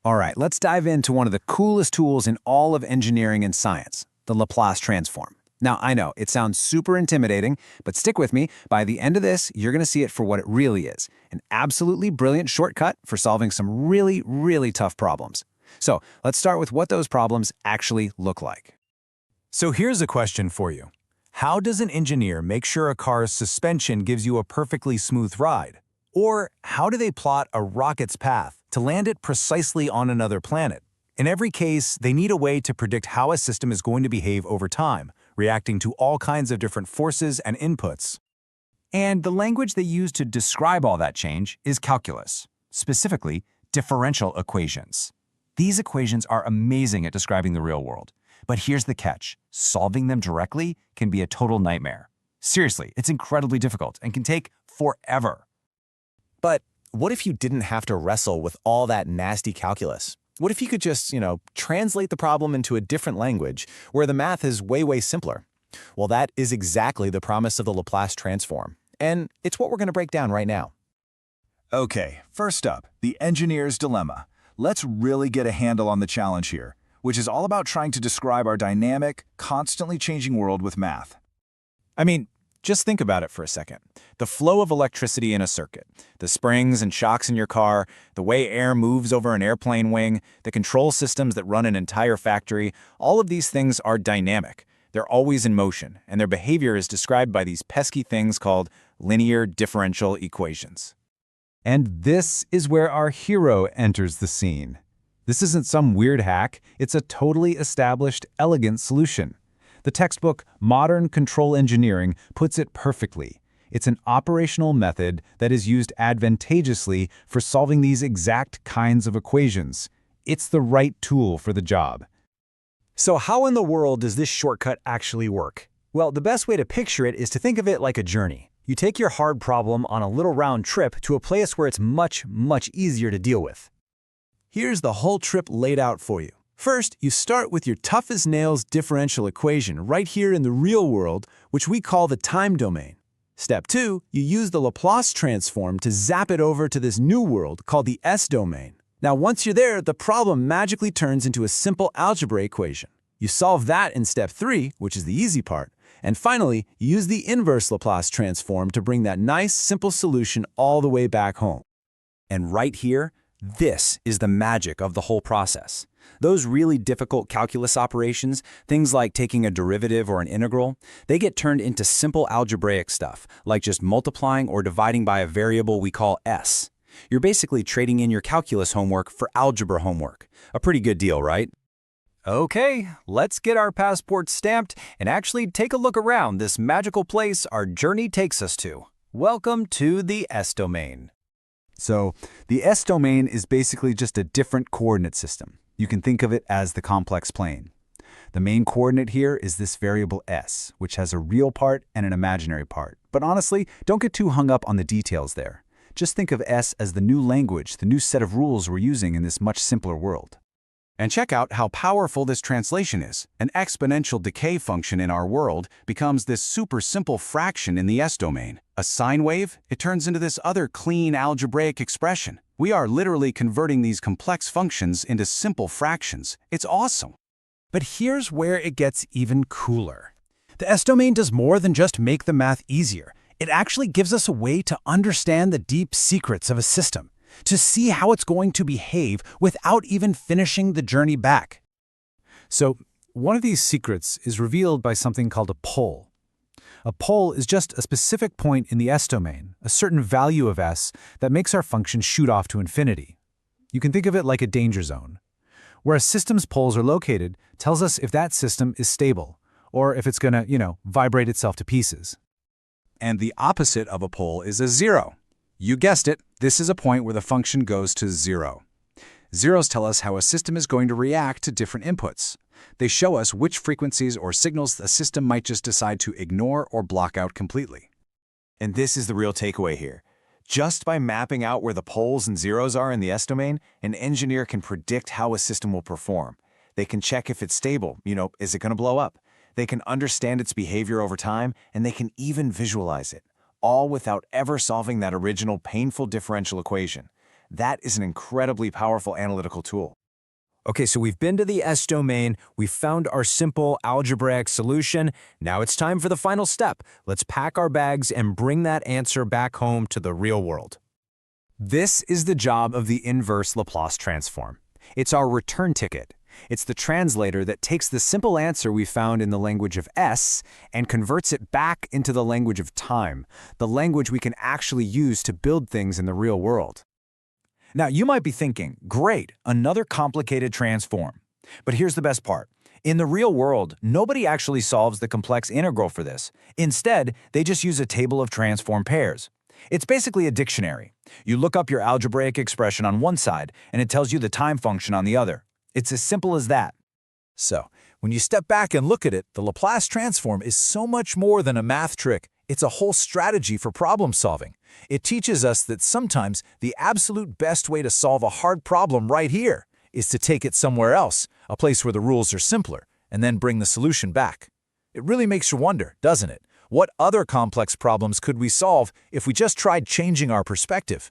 All right, let's dive into one of the coolest tools in all of engineering and science, the Laplace Transform. Now, I know, it sounds super intimidating, but stick with me. By the end of this, you're going to see it for what it really is, an absolutely brilliant shortcut for solving some really, really tough problems. So let's start with what those problems actually look like. So here's a question for you. How does an engineer make sure a car's suspension gives you a perfectly smooth ride? Or how do they plot a rocket's path to land it precisely on another planet? In every case, they need a way to predict how a system is going to behave over time, reacting to all kinds of different forces and inputs. And the language they use to describe all that change is calculus, specifically differential equations. These equations are amazing at describing the real world. But here's the catch. Solving them directly can be a total nightmare. Seriously, it's incredibly difficult and can take forever. But what if you didn't have to wrestle with all that nasty calculus? What if you could just, translate the problem into a different language where the math is way, way simpler? Well, that is exactly the promise of the Laplace Transform. And it's what we're going to break down right now. Okay, first up, the engineer's dilemma. Let's really get a handle on the challenge here, which is all about trying to describe our dynamic, constantly changing world with math. I mean, just think about it for a second. The flow of electricity in a circuit, the springs and shocks in your car, the way air moves over an airplane wing, the control systems that run an entire factory, all of these things are dynamic. They're always in motion, and their behavior is described by these pesky things called linear differential equations. And this is where our hero enters the scene. This isn't some weird hack, it's a totally established, elegant solution. The textbook Modern Control Engineering puts it perfectly. It's an operational method that is used advantageously for solving these exact kinds of equations. It's the right tool for the job. So how in the world does this shortcut actually work? Well, the best way to picture it is to think of it like a journey. You take your hard problem on a little round trip to a place where it's much, much easier to deal with. Here's the whole trip laid out for you. First, you start with your tough-as-nails differential equation right here in the real world, which we call the time domain. Step 2, you use the Laplace transform to zap it over to this new world called the S domain. Now, once you're there, the problem magically turns into a simple algebra equation. You solve that in step 3, which is the easy part. And finally, you use the inverse Laplace transform to bring that nice, simple solution all the way back home. And right here, this is the magic of the whole process. Those really difficult calculus operations, things like taking a derivative or an integral, they get turned into simple algebraic stuff, like just multiplying or dividing by a variable we call s. You're basically trading in your calculus homework for algebra homework. A pretty good deal, right? Okay, let's get our passports stamped and actually take a look around this magical place our journey takes us to. Welcome to the S domain. So, the S domain is basically just a different coordinate system. You can think of it as the complex plane. The main coordinate here is this variable s, which has a real part and an imaginary part. But honestly, don't get too hung up on the details there. Just think of s as the new language, the new set of rules we're using in this much simpler world. And check out how powerful this translation is. An exponential decay function in our world becomes this super simple fraction in the S domain. A sine wave, it turns into this other clean algebraic expression. We are literally converting these complex functions into simple fractions. It's awesome. But here's where it gets even cooler. The S domain does more than just make the math easier. It actually gives us a way to understand the deep secrets of a system, to see how it's going to behave without even finishing the journey back. So, one of these secrets is revealed by something called a pole. A pole is just a specific point in the S domain, a certain value of S that makes our function shoot off to infinity. You can think of it like a danger zone. Where a system's poles are located tells us if that system is stable, or if it's gonna, vibrate itself to pieces. And the opposite of a pole is a zero. You guessed it, this is a point where the function goes to 0. Zeros tell us how a system is going to react to different inputs. They show us which frequencies or signals the system might just decide to ignore or block out completely. And this is the real takeaway here. Just by mapping out where the poles and zeros are in the S domain, an engineer can predict how a system will perform. They can check if it's stable, is it going to blow up? They can understand its behavior over time, and they can even visualize it, all without ever solving that original painful differential equation. That is an incredibly powerful analytical tool. Okay, so we've been to the S domain, we've found our simple algebraic solution. Now it's time for the final step. Let's pack our bags and bring that answer back home to the real world. This is the job of the inverse Laplace transform. It's our return ticket. It's the translator that takes the simple answer we found in the language of S and converts it back into the language of time, the language we can actually use to build things in the real world. Now, you might be thinking, great, another complicated transform. But here's the best part. In the real world, nobody actually solves the complex integral for this. Instead, they just use a table of transform pairs. It's basically a dictionary. You look up your algebraic expression on one side, and it tells you the time function on the other. It's as simple as that. So, when you step back and look at it, the Laplace transform is so much more than a math trick. It's a whole strategy for problem solving. It teaches us that sometimes the absolute best way to solve a hard problem right here is to take it somewhere else, a place where the rules are simpler, and then bring the solution back. It really makes you wonder, doesn't it? What other complex problems could we solve if we just tried changing our perspective?